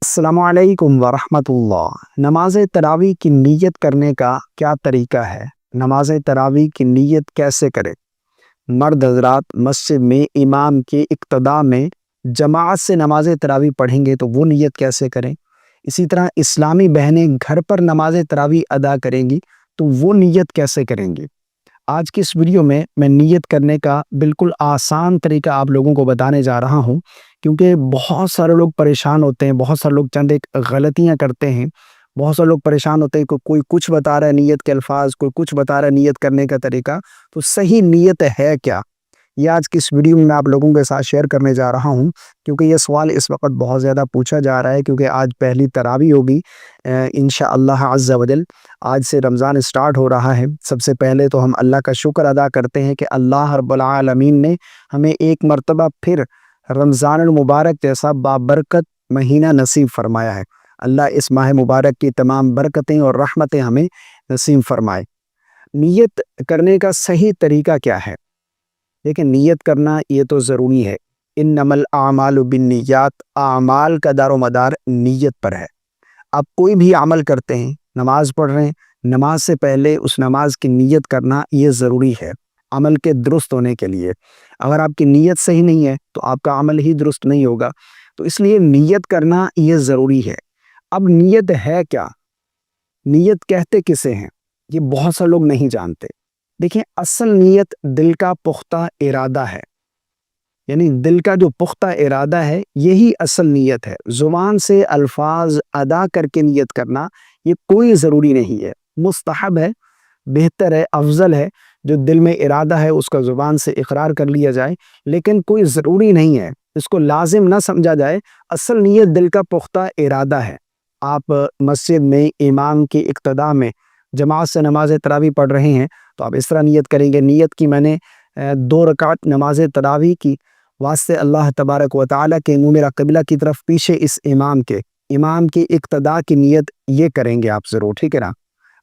السلام علیکم ورحمۃ اللہ۔ نماز تراویح کی نیت کرنے کا کیا طریقہ ہے؟ نماز تراویح کی نیت کیسے کرے؟ مرد حضرات مسجد میں امام کے اقتداء میں جماعت سے نماز تراویح پڑھیں گے تو وہ نیت کیسے کریں؟ اسی طرح اسلامی بہنیں گھر پر نماز تراویح ادا کریں گی تو وہ نیت کیسے کریں گی؟ آج کی اس ویڈیو میں نیت کرنے کا بالکل آسان طریقہ آپ لوگوں کو بتانے جا رہا ہوں، کیونکہ بہت سارے لوگ پریشان ہوتے ہیں، بہت سارے لوگ چند ایک غلطیاں کرتے ہیں، بہت سارے لوگ پریشان ہوتے ہیں کہ کوئی کچھ بتا رہا ہے نیت کے الفاظ، کوئی کچھ بتا رہا ہے نیت کرنے کا طریقہ، تو صحیح نیت ہے کیا؟ یہ آج کی اس ویڈیو میں آپ لوگوں کے ساتھ شیئر کرنے جا رہا ہوں، کیونکہ یہ سوال اس وقت بہت زیادہ پوچھا جا رہا ہے، کیونکہ آج پہلی تراویح ہوگی انشاءاللہ عز و جل۔ آج سے رمضان اسٹارٹ ہو رہا ہے۔ سب سے پہلے تو ہم اللہ کا شکر ادا کرتے ہیں کہ اللہ رب العالمین نے ہمیں ایک مرتبہ پھر رمضان المبارک جیسا بابرکت مہینہ نصیب فرمایا ہے۔ اللہ اس ماہ مبارک کی تمام برکتیں اور رحمتیں ہمیں نصیب فرمائے۔ نیت کرنے کا صحیح طریقہ کیا ہے؟ لیکن نیت کرنا یہ تو ضروری ہے۔ انما الاعمال بالنیات، اعمال کا دار و مدار نیت پر ہے۔ آپ کوئی بھی عمل کرتے ہیں، نماز پڑھ رہے ہیں، نماز سے پہلے اس نماز کی نیت کرنا یہ ضروری ہے عمل کے درست ہونے کے لیے۔ اگر آپ کی نیت صحیح نہیں ہے تو آپ کا عمل ہی درست نہیں ہوگا، تو اس لیے نیت کرنا یہ ضروری ہے۔ اب نیت ہے کیا؟ نیت کہتے کسے ہیں؟ یہ بہت سے لوگ نہیں جانتے۔ دیکھیں، اصل نیت دل کا پختہ ارادہ ہے، یعنی دل کا جو پختہ ارادہ ہے یہی اصل نیت ہے۔ زبان سے الفاظ ادا کر کے نیت کرنا یہ کوئی ضروری نہیں ہے، مستحب ہے، بہتر ہے، افضل ہے۔ جو دل میں ارادہ ہے اس کا زبان سے اقرار کر لیا جائے، لیکن کوئی ضروری نہیں ہے، اس کو لازم نہ سمجھا جائے۔ اصل نیت دل کا پختہ ارادہ ہے۔ آپ مسجد میں امام کی اقتداء میں جماعت سے نماز تراویح پڑھ رہے ہیں تو آپ اس طرح نیت کریں گے، نیت کی میں نے 2 رکعت نماز تراویح کی واسطے اللہ تبارک و تعالیٰ کے منہ میرا قبلہ کی طرف پیچھے اس امام کی اقتداء کی نیت یہ کریں گے آپ ضرور، ٹھیک ہے نا؟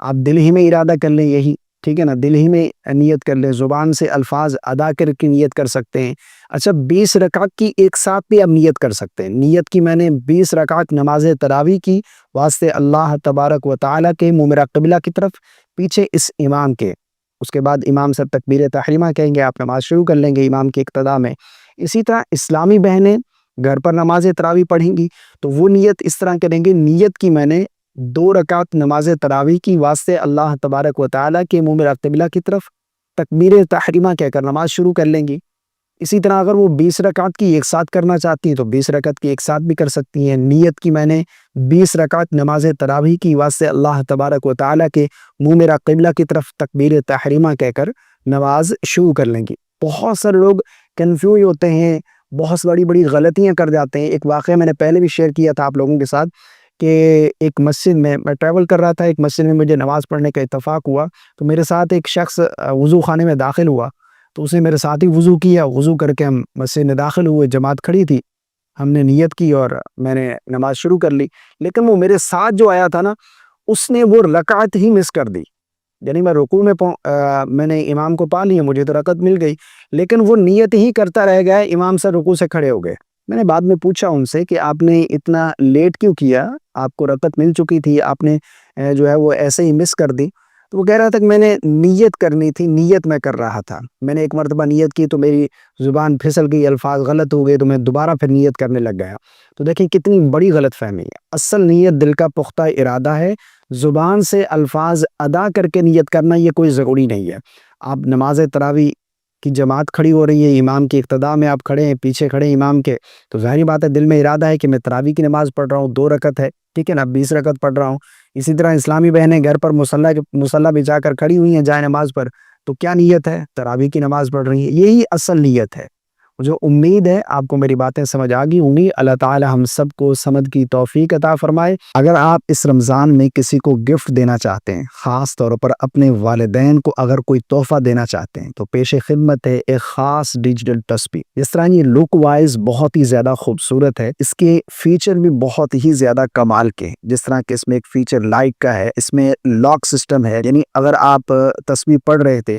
آپ دل ہی میں ارادہ کر لیں، یہی ٹھیک ہے نا، دل ہی میں نیت کر لیں، زبان سے الفاظ ادا کر کے نیت کر سکتے ہیں۔ اچھا، 20 رکعت کی ایک ساتھ بھی آپ نیت کر سکتے ہیں۔ نیت کی میں نے 20 رکعت نماز تراویح کی واسطے اللہ تبارک و تعالیٰ کے منہ میرا قبلہ کی طرف پیچھے اس امام کے، اس کے بعد امام سے تکبیر تحریمہ کہیں گے، آپ نماز شروع کر لیں گے امام کی اقتداء میں۔ اسی طرح اسلامی بہنیں گھر پر نماز تراویح پڑھیں گی تو وہ نیت اس طرح کریں گے، نیت کی میں نے 2 رکعت نماز تراویح کی واسطے اللہ تبارک و تعالیٰ کے منہ میرا قبلہ کی طرف تکبیر تحریمہ کہہ کر نماز شروع کر لیں گی۔ اسی طرح اگر وہ 20 رکعت کی ایک ساتھ کرنا چاہتی ہیں تو 20 رکعت کی ایک ساتھ بھی کر سکتی ہیں۔ نیت کی میں نے 20 رکعت نماز تراویح کی واسطے اللہ تبارک و تعالیٰ کے منہ میرا قبلہ کی طرف تکبیر تحریمہ کہہ کر نماز شروع کر لیں گی۔ بہت سارے لوگ کنفیوز ہوتے ہیں، بہت بڑی غلطیاں کر جاتے ہیں۔ ایک واقعہ میں نے پہلے بھی شیئر کیا تھا آپ لوگوں کے ساتھ کہ ایک مسجد میں ٹریول کر رہا تھا، ایک مسجد میں مجھے نماز پڑھنے کا اتفاق ہوا، تو میرے ساتھ ایک شخص وضو خانے میں داخل ہوا، تو اس نے میرے ساتھ ہی وضو کیا، وضو کر کے ہم مسجد میں داخل ہوئے، جماعت کھڑی تھی، ہم نے نیت کی اور میں نے نماز شروع کر لی۔ لیکن وہ میرے ساتھ جو آیا تھا نا، اس نے وہ رکعت ہی مس کر دی، یعنی میں رکوع میں میں نے امام کو پا لیا، مجھے تو رکعت مل گئی، لیکن وہ نیت ہی کرتا رہ گیا، امام سے رکوع سے کھڑے ہو گئے۔ میں نے بعد میں پوچھا ان سے کہ آپ نے اتنا لیٹ کیوں کیا؟ آپ کو رکعت مل چکی تھی، آپ نے جو ہے وہ ایسے ہی مس کر دی۔ تو وہ کہہ رہا تھا کہ میں نے نیت کرنی تھی، نیت میں کر رہا تھا، میں نے ایک مرتبہ نیت کی تو میری زبان پھسل گئی، الفاظ غلط ہو گئے، تو میں دوبارہ پھر نیت کرنے لگ گیا۔ تو دیکھیں کتنی بڑی غلط فہمی ہے۔ اصل نیت دل کا پختہ ارادہ ہے، زبان سے الفاظ ادا کر کے نیت کرنا یہ کوئی ضروری نہیں ہے۔ آپ نماز تراویح کی جماعت کھڑی ہو رہی ہے، امام کی اقتداء میں آپ کھڑے ہیں، پیچھے کھڑے ہیں امام کے، تو ظاہری بات ہے دل میں ارادہ ہے کہ میں تراویح کی نماز پڑھ رہا ہوں، 2 رکعت ہے، ٹھیک ہے نا، 20 رکعت پڑھ رہا ہوں۔ اسی طرح اسلامی بہنیں گھر پر مصلی بچھا کر کھڑی ہوئی ہیں جائے نماز پر، تو کیا نیت ہے؟ تراویح کی نماز پڑھ رہی ہیں، یہی اصل نیت ہے۔ مجھے امید ہے آپ کو میری باتیں سمجھ آ گئی ہوں گی۔ اللہ تعالی ہم سب کو سمجھ کی توفیق عطا فرمائے۔ اگر آپ اس رمضان میں کسی کو گفٹ دینا چاہتے ہیں، خاص طور پر اپنے والدین کو اگر کوئی تحفہ دینا چاہتے ہیں، تو پیش خدمت ہے ایک خاص ڈیجیٹل تسبیح۔ جس طرح یہ لک وائز بہت ہی زیادہ خوبصورت ہے، اس کے فیچر بھی بہت ہی زیادہ کمال کے ہیں۔ جس طرح کہ اس میں ایک فیچر لائٹ کا ہے، اس میں لاک سسٹم ہے، یعنی اگر آپ تسبیح پڑھ رہے تھے،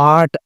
8